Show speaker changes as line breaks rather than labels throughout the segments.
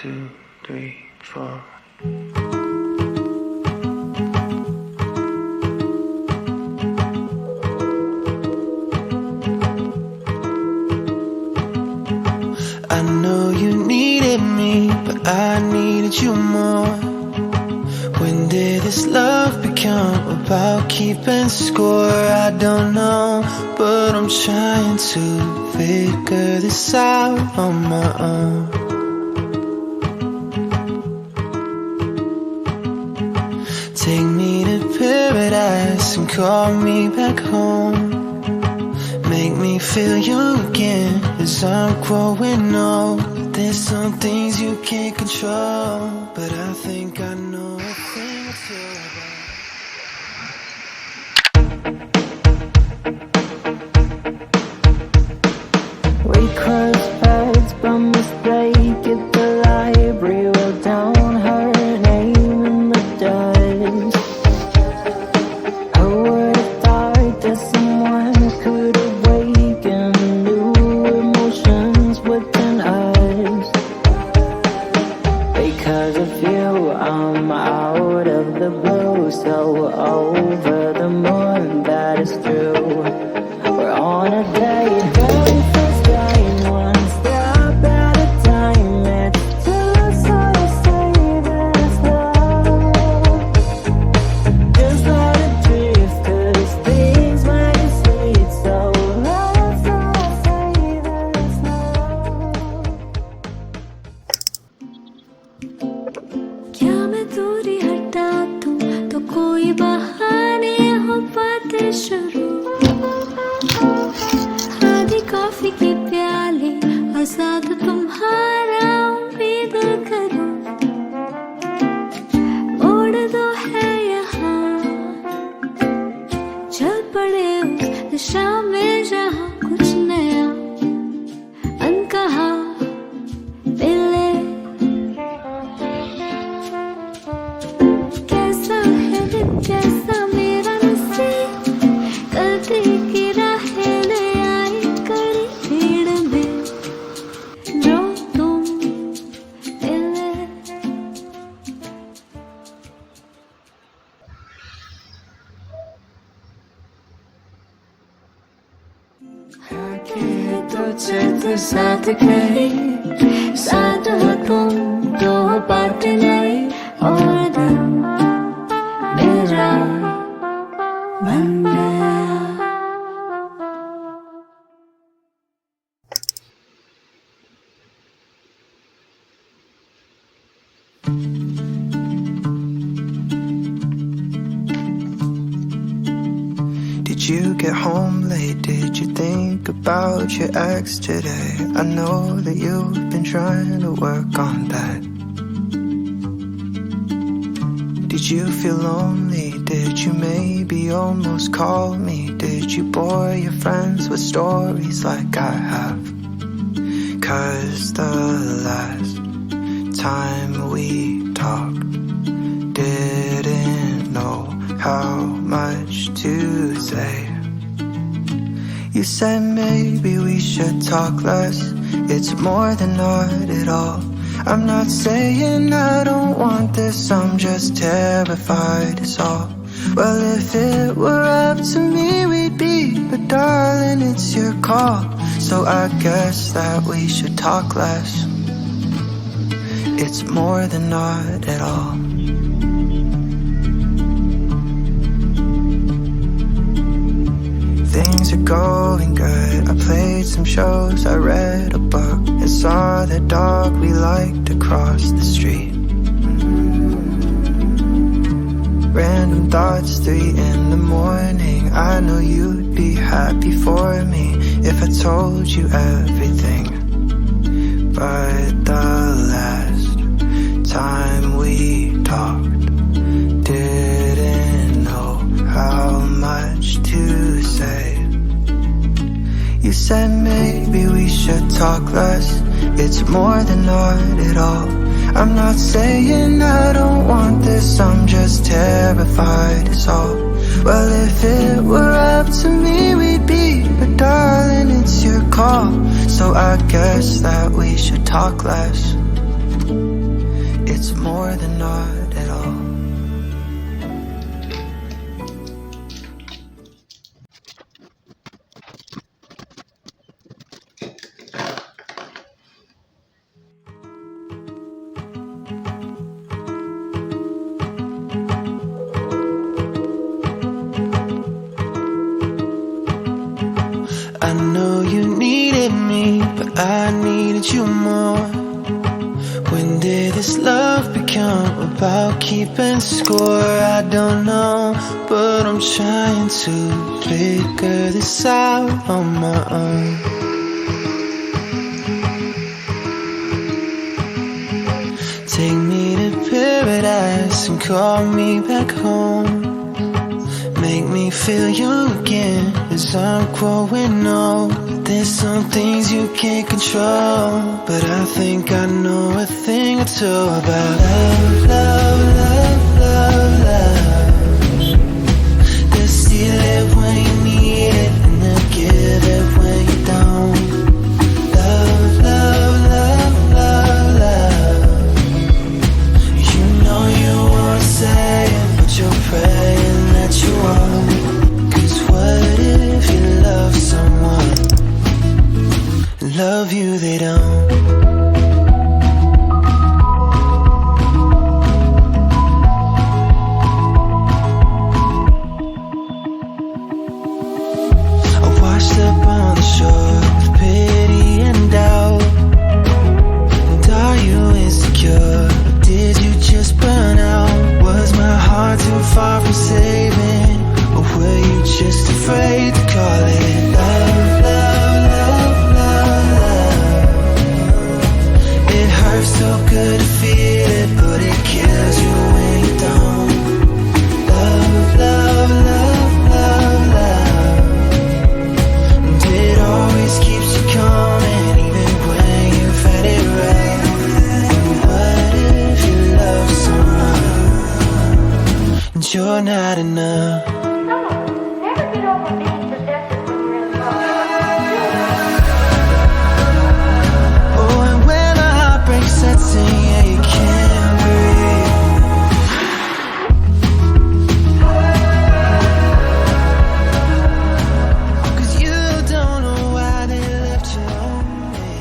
2, 3, 4. I know you needed me, but I needed you more. When did this love become about keeping score? I don't know, but I'm trying to figure this out on my own. Take me to paradise and call me back home. Make me feel young again as I'm growing old. There's some things you can't control, but I think I know a thing or two about.
We crossed paths by mistake at the library. Wrote down her name in the dust. Who would have thought that someone could awaken new emotions within us? Because of you, I'm out of the blue, so over the moon, that is true. We're on a date, very first date, one step at a time. It's too slow to say that it's love. Just let it drift, 'cause things might be sweet, so let's not say that it's love. क्या मैं दूरी हटा दूं तो कोई बहाने हो बातें शुरू। आधी कॉफी की प्याली और साथ तुम्हारा उम्मीद करूं। मोड़ दो है यहाँ, चल पड़े उस दिशा में जहाँ कुछ नया अनकहा मिले। कैसा है दिन कैसा मेरा नसीब, गलती की राहें ले आई कड़ी भीड़ में जो तुम मिले। आके तुझे तो साथ गई, साथ हो तुम दो बात नहीं, और दिल मेरा बन गया।
Did you get home late? Did you think about your ex today? I know that you've been trying to work on that. Did you feel lonely? Did you maybe almost call me? Did you bore your friends with stories like I have? 'Cause the last time we talked, didn't know how much to say. You said maybe we should talk less. It's more than not at all. I'm not saying I don't want this, I'm just terrified is all. Well, if it were up to me, we'd be, but darling, it's your call. So I guess that we should talk less. It's more than not at all. Things are going good. I played some shows, I read a book, and saw the dog we liked across the street. Random thoughts, 3 in the morning. I know you'd be happy for me if I told you everything. But the last time we talked, didn't know how much to say. You said maybe we should talk less. It's more than not at all. I'm not saying I don't want this, I'm just terrified is all. Well, if it were up to me, we'd be, but darling, it's your call. So I guess that we should talk less. more than not at all. I know you needed me, but I needed you more. When did this love become about keeping score? I don't know, but I'm trying to figure this out on my own. Take me to paradise and call me back home. Make me feel you again as I'm growing old. There's some things you can't control, but I think I know a thing or two about love, love, love, love, love. They'll steal it when you need it, and they'll give it when you don't. Love, love, love, love, love. You know you won't say it, but you're praying that you won't. 'Cause what if you love someone, love you they don't? I washed up on the shore with pity and doubt. And are you insecure, or did you just burn out? Was my heart too far from saving, or were you just afraid to call it love, love, love, love, love? It hurts so good to feel it, but it kills you when you don't. Love, love, love, love, love. And it always keeps you coming, even when you've had it right. And what if you love someone and you're not enough? Yeah, you can't breathe. 'Cause you don't know why they left you lonely.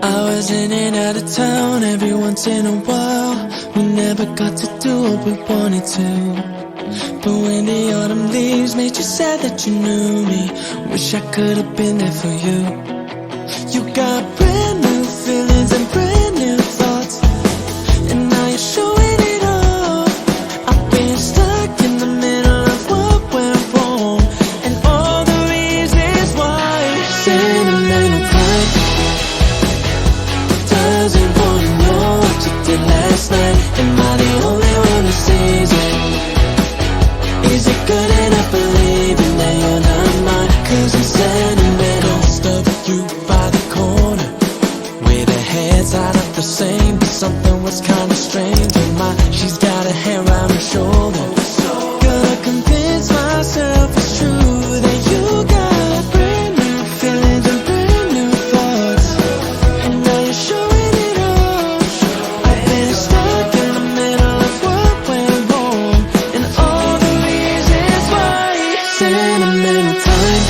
I was in and out of town every once in a while. We never got to do what we wanted to. But when the autumn leaves made you sad that you knew me, wish I could have been there for you. You got brand new feelings and brand new thoughts, and now you're showing it off. I've been stuck in the middle of what went wrong, and all the reasons why. Sentimental type doesn't wanna know what you did last night. Am I the only one who sees it? Is it good enough believing that you're not mine? 'Cause I'm sentimental. Stuck you by the corner with her hair tied up the same, but something was kinda strange in my. She's got her hair around her shoulder. Gotta convince myself it's true that you got brand new feelings and brand new thoughts, and now you're showing it off. I've been stuck in the middle of what went wrong, and all the reasons why. Sentimental time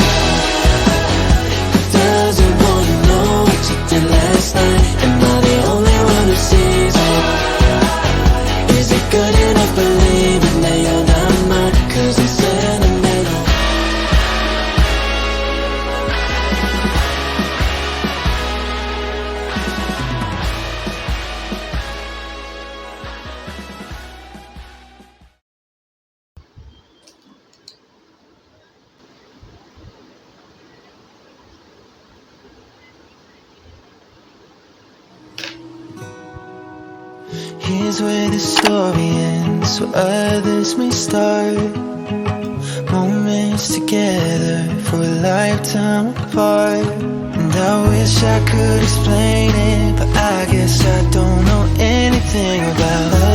doesn't wanna know what you did last night. Am I the only one who sees it? Is it good enough believing that you're not mine? 'Cause I'm sentimental. Here's where the story ends, so others may start. Moments together for a lifetime apart. And I wish I could explain it, but I guess I don't know anything about love.